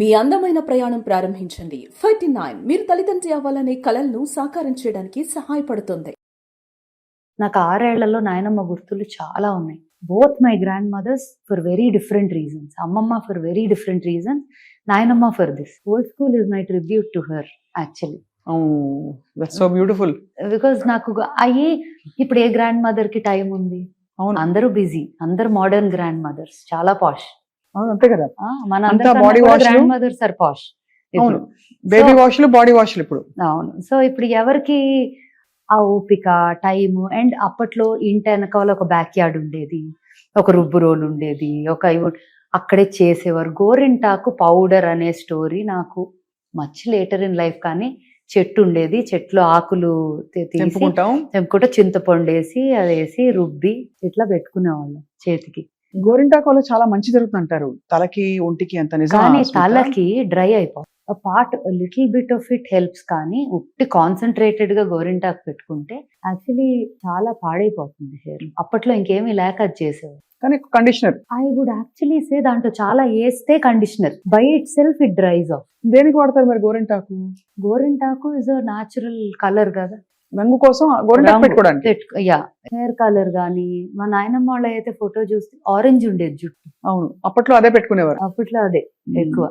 మీ అందమైన ప్రయాణం ప్రారంభించండి. 39 మీరు తల్లిదండ్రి అవ్వాలనే కలలను సాకారం చేయడానికి సహాయపడుతుంది. నాకు 6 ఏళ్లలో నాయనమ్మ గుర్తులు చాలా ఉన్నాయి. Both my grandmothers for very different reasons. అమ్మమ్మ ఫర్ వెరీ డిఫరెంట్ రీజన్స్, నాయనమ్మ for this. Old School is my tribute to her actually. That's so beautiful. Because నాకు ఇప్పుడు ఏ గ్రాండ్ మదర్ కి టైం ఉంది? అవును, అందరూ బిజీ, అందరు మోడర్న్ గ్రాండ్ మదర్స్, చాలా పాష్. అవును, అంతే కదా. మన body wash, grandmothers are posh. అవును, బేబీ వాష్లు, బాడీ వాష్లు ఇప్పుడు. అవును. సో ఇప్పుడు ఎవరికి ఆ ఓపిక, టైము? అండ్ అప్పట్లో ఇంటి వెనకాల ఒక బ్యాక్ యార్డ్ ఉండేది, ఒక రుబ్బు రోల్ ఉండేది, అక్కడే చేసేవారు. గోరింటాకు పౌడర్ అనే స్టోరీ నాకు మచ్ లేటర్ ఇన్ లైఫ్. కానీ చెట్టు ఉండేది, చెట్లు ఆకులు తెంపుకుంటా చింతపండు వేసి అది వేసి రుబ్బి ఇట్లా పెట్టుకునేవాళ్ళం చేతికి. గోరింటాకు వల్ల చాలా మంచి జరుగుతుంది అంటారు, తలకి ఒంటికి. అంత నిజం? కానీ తలకి డ్రై అయిపోతుంది. Part little bit of it helps, కానీ ఉట్టి కాన్సన్ట్రేటెడ్ గా గోరింటాకు పెట్టుకుంటే యాక్చువల్లీ చాలా పాడైపోతుంది హెయిర్. అప్పట్లో ఇంకేమీ లేక అది చేసేవారు. కానీ conditioner, I would actually say దాంట్లో చాలా వేస్తే conditioner by itself it dries off. దేనికి వాడతారు మరి గోరింటాకు? గోరింటాకు ఇస్ అ న్యాచురల్ కలర్ కదా, రంగు కోసం గోరింటాకు పెట్టుకోవడానికి. హెయిర్ కలర్ గానీ, మా నాయనమ్మ వాళ్ళ అయితే ఫోటో చూస్తే ఆరెంజ్ ఉండేది జుట్టు. అవును, అప్పట్లో అదే పెట్టుకునేవారు. అప్పట్లో అదే ఎక్కువ.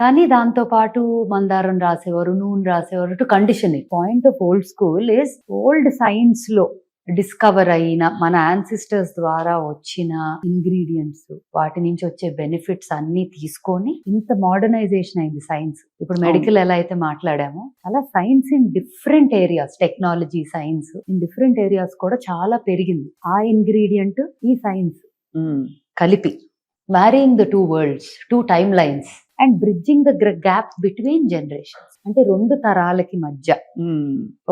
కానీ దాంతో పాటు మందారం రాసేవారు, నూనె రాసేవారు to conditioning. Point of old School is old science లో డిస్కవర్ అయిన, మన యాన్సిస్టర్స్ ద్వారా వచ్చిన ఇంగ్రీడియంట్స్, వాటి నుంచి వచ్చే బెనిఫిట్స్ అన్ని తీసుకొని ఇంత మోడర్నైజేషన్ అయింది సైన్స్. ఇప్పుడు మెడికల్ ఎలా అయితే మాట్లాడామో అలా science in different areas, technology science in different areas కూడా చాలా పెరిగింది. ఆ ఇంగ్రీడియంట్ ఈ సైన్స్ కలిపి marrying the two world's, two time lines and bridging the gap between generations. అంటే రెండు తరాలకి మధ్య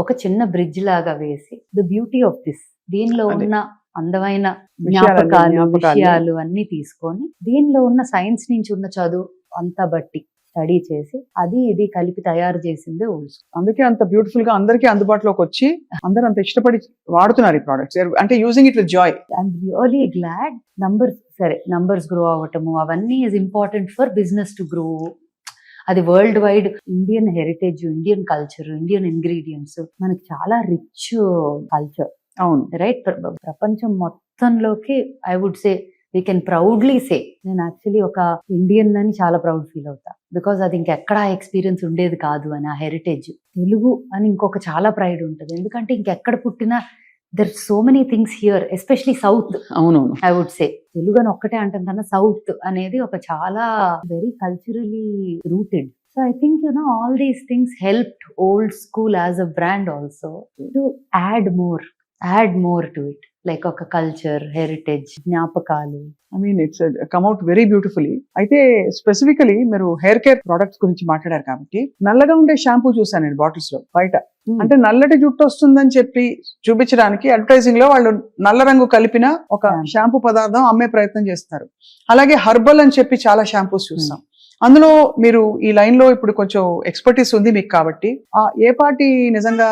ఒక చిన్న బ్రిడ్జ్ లాగా వేసి ద బ్యూటీ ఆఫ్ దిస్, దీనిలో ఉన్న అందమైన విషయాలు అన్ని తీసుకొని దీనిలో ఉన్న సైన్స్ నుంచి ఉన్న చదువు అంతా బట్టి స్టడీ చేసి అది ఇది కలిపి తయారు చేసిందే ఓల్డ్ స్కూల్. అందుకే అంత బ్యూటిఫుల్ గా అందరికీ అందుబాటులోకి వచ్చి అందరూ అంత ఇష్టపడి వాడుతున్నారు ఈ ప్రోడక్ట్స్, అంటే using it with joy. I'm really glad. Numbers grow అవ్వటము అవన్నీ is important for business to grow. అది worldwide Indian heritage, Indian culture, Indian ingredients, మనకి చాలా రిచ్ కల్చర్. అవును, రైట్. ప్రపంచం మొత్తంలోకి I would say we can proudly say, నేను actually ఒక ఇండియన్ అని చాలా ప్రౌడ్ ఫీల్ అవుతా. బికాస్ అది ఇంకెక్కడా ఎక్స్పీరియన్స్ ఉండేది కాదు అని. ఆ హెరిటేజ్ తెలుగు అని ఇంకొక చాలా ప్రైడ్ ఉంటుంది. ఎందుకంటే ఇంకెక్కడ పుట్టినా there so many things here, especially south. అవును, ఐ వుడ్ సే తెలుగు అని ఒక్కటే అంటాం కన్నా సౌత్ అనేది ఒక చాలా very culturally rooted. So I think all these things helped Old School as a brand also to add more to it, like ఒక culture, heritage, జ్ఞాపకాలు. I mean it's come out very beautifully. అయితే specifically మీరు hair care products గురించి మాట్లాడారు కాబట్టి, నల్లగా ఉండే shampoo చూసాను నేను బాటిల్స్ లో బయట. అంటే నల్లటి జుట్టు వస్తుందని చెప్పి చూపించడానికి అడ్వర్టైజింగ్ లో వాళ్ళు నల్ల రంగు కలిపిన ఒక షాంపూ పదార్థం అమ్మే ప్రయత్నం చేస్తారు. అలాగే హర్బల్ అని చెప్పి చాలా షాంపూస్ చూస్తాం. అందులో మీరు ఈ లైన్ లో ఇప్పుడు కొంచెం ఎక్స్పర్టీస్ ఉంది మీకు కాబట్టి, ఏ పార్టీ నిజంగా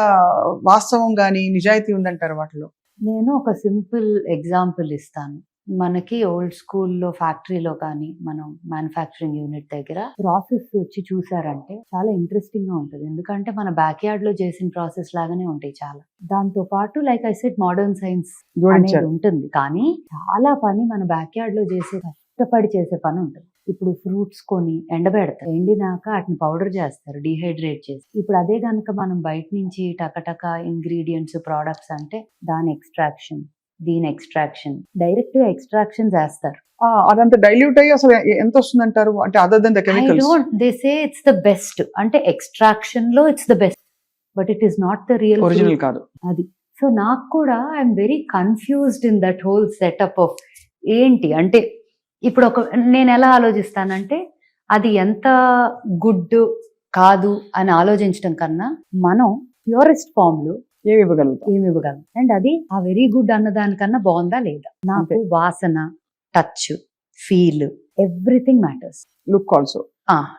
వాస్తవం గానీ నిజాయితీ ఉందంటారు వాటిలో? నేను ఒక సింపుల్ ఎగ్జాంపుల్ ఇస్తాను. మనకి ఓల్డ్ స్కూల్లో ఫ్యాక్టరీలో కానీ మనం మ్యానుఫ్యాక్చరింగ్ యూనిట్ దగ్గర ప్రాసెస్ వచ్చి చూసారంటే చాలా ఇంట్రెస్టింగ్ గా ఉంటుంది. ఎందుకంటే మన బ్యాక్ యార్డ్ లో చేసిన ప్రాసెస్ లాగానే ఉంటాయి చాలా. దాంతో పాటు like I said modern science అనేది ఉంటుంది, కానీ చాలా పని మన బ్యాక్ యార్డ్ లో చేసే, కష్టపడి చేసే పని ఉంటుంది. ఇప్పుడు ఫ్రూట్స్ కొని ఎండబెడతారు, ఎండినాక వాటిని పౌడర్ చేస్తారు డీహైడ్రేట్ చేసి. ఇప్పుడు అదే కనుక మనం బయట నుంచి టకటక ఇంగ్రీడియంట్స్, ప్రోడక్ట్స్ అంటే దాని ఎక్స్ట్రాక్షన్, దీని ఎక్స్ట్రాక్షన్, డైరెక్ట్ గా ఎక్స్ట్రాక్షన్ చేస్తారు. అదంతా డైల్యూట్ అయ్యి అసలు ఎంత వస్తుంది అంటారు? అంటే other than the chemicals, they say it's the best, అంటే ఎక్స్ట్రాక్షన్ లో it's the best, but it is not the real original కాదు అది. సో నాకు కూడా I'm very confused in that whole setup of ఏంటి అంటే, ఇప్పుడు నేను ఎలా ఆలోచిస్తానంటే, అది ఎంత గుడ్ కాదు అని ఆలోచించడం కన్నా మనం ప్యూరెస్ట్ ఫామ్ లో ఏమి ఇవ్వగలం అండ్ అది ఆ వెరీ గుడ్ అన్న దానికన్నా బాగుందా లేదా. నాకు వాసన, touch, feel, everything matters. Look also.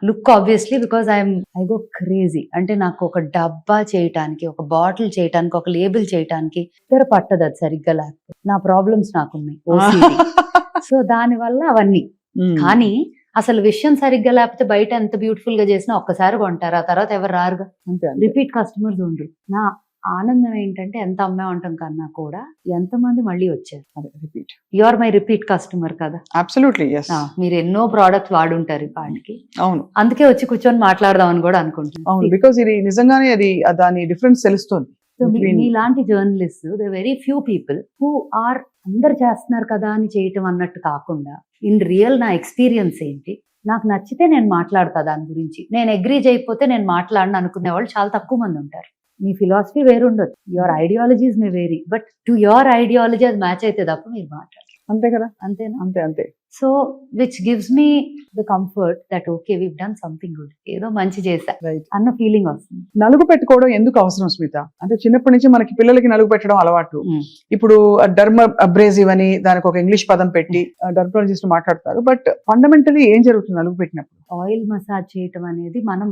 Look obviously, because I go crazy. అంటే నాకు ఒక డబ్బా చేయటానికి, ఒక బాటిల్ చేయటానికి, ఒక లేబుల్ చేయటానికి ఇద్దరు పట్టదు అది సరిగ్గా లేకపోతే. నా ప్రాబ్లమ్స్ నాకున్నాయి, సో దాని వల్ల అవన్నీ. కానీ అసలు విషయం సరిగ్గా లేకపోతే బయట ఎంత బ్యూటిఫుల్ గా చేసినా ఒక్కసారి కొంటారు, ఆ తర్వాత ఎవరు రారుగా. అంతే అంతే. రిపీట్ కస్టమర్స్ ఉండరు. నా ఆనందం ఏంటంటే ఎంత అమ్మే ఉండటం కన్నా కూడా ఎంతమంది మళ్ళీ వచ్చారు. అదే repeat. You are my repeat customer కదా. Absolutely yes. మీరు ఎన్నో ప్రోడక్ట్స్ వాడుంటారు వాటికి, అవును అందుకే వచ్చి కూర్చొని మాట్లాడదాం అని కూడా అనుకుంటున్నాను. అవును, బికాస్ ఇది నిజంగానే అది దాని డిఫరెన్స్ తెలుస్తుంది. సో between- మీలాంటి journalist the very few people who are అందరు చేస్తున్నారు కదా అని చేయటం అన్నట్టు కాకుండా ఇన్ రియల్ నా ఎక్స్పీరియన్స్ ఏంటి, నాకు నచ్చితే నేను మాట్లాడతా దాని గురించి, నేను అగ్రీ చేయకపోతే నేను మాట్లాడను అనుకునే వాళ్ళు చాలా తక్కువ మంది ఉంటారు. మీ ఫిలాసఫీ వేరు ఉండదు, your ideologies may vary, but to your ideology అది మ్యాచ్ అయితే తప్ప మీరు మాట్లాడారు. అంతే కదా. అంతేనా? అంతే అంతే. So which gives me the comfort that okay we done something good, ఏదో మంచి చేశా రైట్. అన్న ఫీలింగ్ వస్తుంది. నలుగు పెట్టుకోవడం ఎందుకు అవసరం స్మిత? అంటే చిన్నప్పటి నుంచి మనకి పిల్లలకి నలుగు పెట్టడం అలవాటు. ఇప్పుడు డర్మ అబ్రేజివ్ అని దానికి ఒక ఇంగ్లీష్ పదం పెట్టి డర్మటాలజిస్ట్ మాట్లాడతారు. బట్ ఫండమెంటలీ ఏం జరుగుతుంది నలుగు పెట్టినప్పుడు? ఆయిల్ మసాజ్ చేయటం అనేది మనం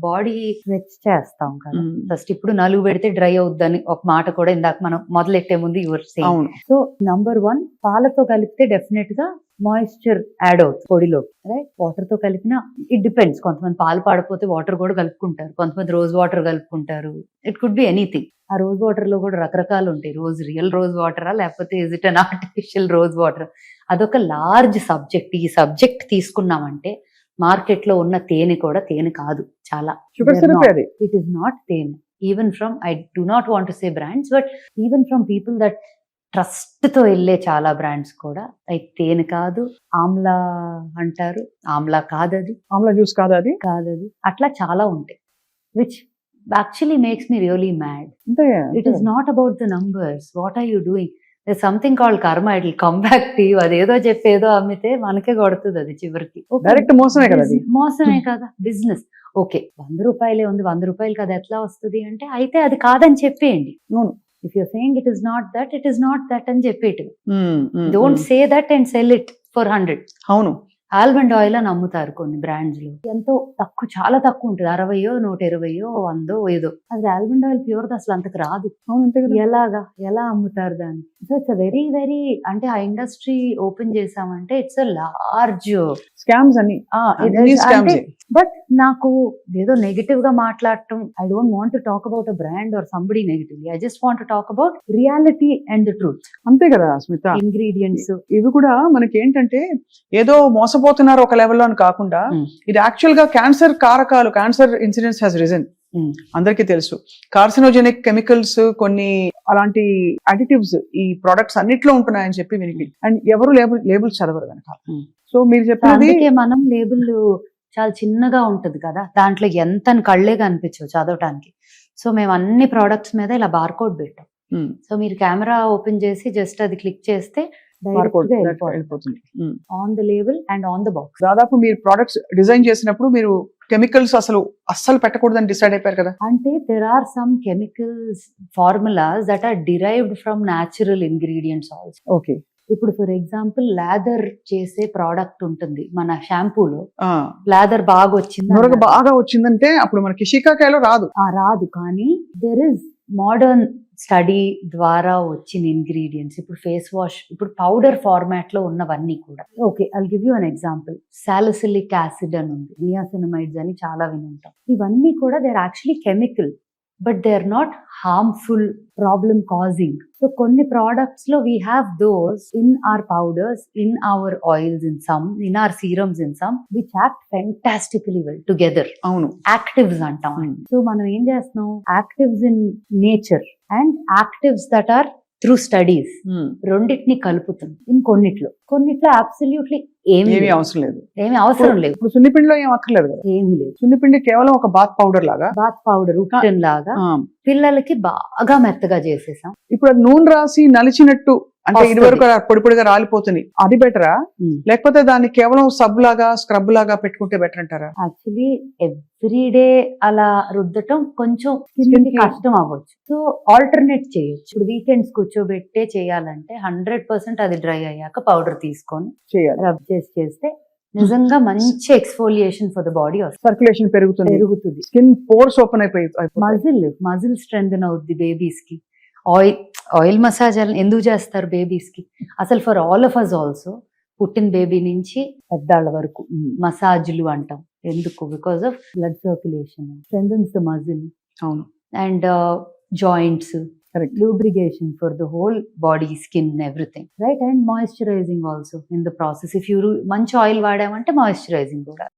బాడీ స్ట్రెచ్ చేస్తాం కదా Mm. ఫస్ట్. ఇప్పుడు నలుగు పెడితే డ్రై అవుద్దని ఒక మాట కూడా ఇందాక మనం మొదలెట్టే ముందు యువర్ సేయింగ్. అవును. సో నంబర్ 1, పాలతో కలిపితే డెఫినెట్ గా మాయిశ్చర్ యాడ్ అవుతుంది పొడిలో, రైట్? వాటర్ తో కలిపిన ఇట్ డిపెండ్స్, కొంతమంది పాలు పాడపోతే వాటర్ కూడా కలుపుకుంటారు, కొంతమంది రోజ్ వాటర్ కలుపుకుంటారు, ఇట్ కుడ్ బి ఎనీథింగ్. ఆ రోజ్ వాటర్ లో కూడా రకరకాలు ఉంటాయి. రియల్ రోజ్ వాటరా లేకపోతే is it an artificial rose water, అదొక లార్జ్ సబ్జెక్ట్. ఈ సబ్జెక్ట్ తీసుకున్నామంటే మార్కెట్ లో ఉన్న తేనె కూడా తేనె కాదు, చాలా షుగర్ సిరప్ అది. ఇట్ ఈస్ నాట్ తేనె. Even from, I do not want to say brands, but even from people that trust తో వెళ్ళే చాలా బ్రాండ్స్ కూడా అది తేనె కాదు, ఆమ్లా అంటారు, ఆమ్లా కాదది, ఆమ్లా జ్యూస్ కాదా అది? కాదది, అట్లా చాలా ఉంటాయి which actually makes me really mad. అంతే. It is not about the numbers, what are you doing, something called karma, it will come back to you. అదేదో చెప్పేదో అమ్మితే మనకే కొడుతుంది అది చివరికి. డైరెక్ట్ మోసమే కదా అది. మోసమే కదా బిజినెస్. ఓకే 100 రూపాయలే ఉంది, 100 రూపాయలు కదా ఎట్లా వస్తుంది అంటే, అయితే అది కాదని చెప్పేయండి. అవును. If you're saying it is not that, it is not that అని చెప్పేటి. Mm, mm, don't mm. Say that and sell it for 100. అవును. ఆల్మండ్ ఆయిల్ అని అమ్ముతారు కొన్ని బ్రాండ్స్ లో, ఎంతో తక్కువ, చాలా తక్కువ ఉంటుంది, 60, 120, 100 ఏదో. అది ఆల్మండ్ ఆయిల్ ప్యూర్ అసలు అంతకు రాదు. అవును అంతే కదా. ఎలాగా, ఎలా అమ్ముతారు దాన్ని? సో ఇట్స్ వెరీ వెరీ, అంటే ఆ ఇండస్ట్రీ ఓపెన్ చేసామంటే ఇట్స్ అ లార్జ్ స్కామ్స్ అన్ని. స్కామ్స్. బట్ నాకు ఏదో నెగటివ్ గా మాట్లాడటం, I don't want to talk about a brand or somebody negatively, I just want to talk about reality and the truth. అంతే కదా స్మిత. ఇంగ్రీడియంట్స్ ఇవి కూడా మనకి ఏంటంటే ఏదో మోసపోతున్నారు ఒక లెవెల్లో అని కాకుండా, ఇది యాక్చువల్ గా క్యాన్సర్ కారకాలు, క్యాన్సర్ ఇన్సిడెన్స్ హ్యాస్ రిజన్. అందరికీ తెలుసు కార్సినోజెనిక్ కెమికల్స్, కొన్ని అలాంటి అడిటివ్స్ ఈ ప్రొడక్ట్స్ అన్నిట్లో ఉంటున్నాయని చెప్పి వినికి, అండ్ ఎవరు లేబుల్స్ చదవరు కనుక. సో మీరు చెప్పినది అందుకే మనం లేబుల్ చాలా చిన్నగా ఉంటది కదా, దాంట్లో ఎంత కళ్ళే కనిపించవు చదవటానికి. సో మేము అన్ని ప్రోడక్ట్స్ మీద ఇలా బార్కోడ్ పెట్టాం. సో మీరు కెమెరా ఓపెన్ చేసి జస్ట్ అది క్లిక్ చేస్తే వెళ్ళిపోతుంది on the label and on the box. దాదాపు మీరు ప్రొడక్ట్స్ డిజైన్ చేసినప్పుడు మీరు కెమికల్స్ అస్సలు పెట్టకూడదని డిసైడ్ అయిపోయారు కదా? అంటే there are some chemicals formulas that are derived from natural ingredients also. Okay. ఇప్పుడు ఫర్ ఎగ్జాంపుల్ లాదర్ చేసే ప్రోడక్ట్ ఉంటుంది మన షాంపూలో, లాదర్ బాగా వచ్చింది, నొరగ బాగా వచ్చిందంటే అప్పుడు మనకి షికాకాయలో రాదు. రాదు, కానీ దెర్ ఇస్ మోడర్న్ స్టడీ ద్వారా వచ్చిన ఇంగ్రీడియంట్స్. ఇప్పుడు ఫేస్ వాష్, ఇప్పుడు పౌడర్ ఫార్మాట్ లో ఉన్నవన్నీ కూడా. Okay, I'll give you an example. Salicylic acid అని ఉంది, నియాసినమైడ్స్ అని చాలా వినుంటాం. ఇవన్నీ కూడా they are actually chemical, but they are not harmful, problem causing. So కొన్ని ప్రోడక్ట్స్ లో we have those in our powders, in our oils, in some, in our serums, in some which act fantastically well together. అవును, actives అంటాం. సో మనం ఏం చేస్తున్నాం, actives in nature and actives that or through studies, రెండింటిని కలుపుతుంది. In కొన్నిట్లో absolutely ఏమీ అవసరం లేదు, ఏమీ అవసరం లేదు. ఇప్పుడు సున్నిపిండిలో ఏం అక్కర్లేదు కదా, ఏమీ లేదు. సున్నిపిండి కేవలం ఒక బాత్ పౌడర్ లాగా, బాత్ పౌడర్ ఉప్టన్ లాగా పిల్లలకి బాగా మెత్తగా చేసేసాం. ఇప్పుడు అది నూనె రాసి నలిచినట్టు, అంటే ఇది వరకు పొడి పొడిగా రాలిపోతుంది, అది బెటరా? లేకపోతే దాన్ని కేవలం సబ్ లాగా, స్క్రబ్ లాగా పెట్టుకుంటే బెటర్ అంటారా? యాక్చువల్లీ ఎవ్రీడే అలా రుద్దటం కొంచెం స్కిన్ కి కష్టం అవ్వచ్చు. సో ఆల్టర్నేట్ చేయొచ్చు. ఇప్పుడు వీకెండ్స్ కూర్చోబెట్టే చేయాలంటే 100% అది డ్రై అయ్యాక పౌడర్ తీసుకొని చేయాలి, రబ్ చేస్తే నిజంగా మంచి ఎక్స్ఫోలియేషన్ ఫర్ ద బాడీ వస్తుంది, సర్క్యులేషన్ పెరుగుతుంది, స్కిన్ పోర్స్ ఓపెన్ అయిపోయి, మజిల్ స్ట్రెంథెన్ అవుద్ది బేబీస్ కి. ఆయిల్ మసాజ్ ఎందుకు చేస్తారు బేబీస్ కి? అసలు for all of us also పుట్టిన బేబీ నుంచి పెద్దాళ్ళ వరకు Mm. మసాజ్లు అంటాం. ఎందుకు? Because of blood circulation, strengthens the muscle అవును, and joints, Correct. lubrication for the whole body, skin, everything, right? And moisturizing also in the process. If you మంచి oil వాడామంటే మాయిశ్చరైజింగ్ కూడా.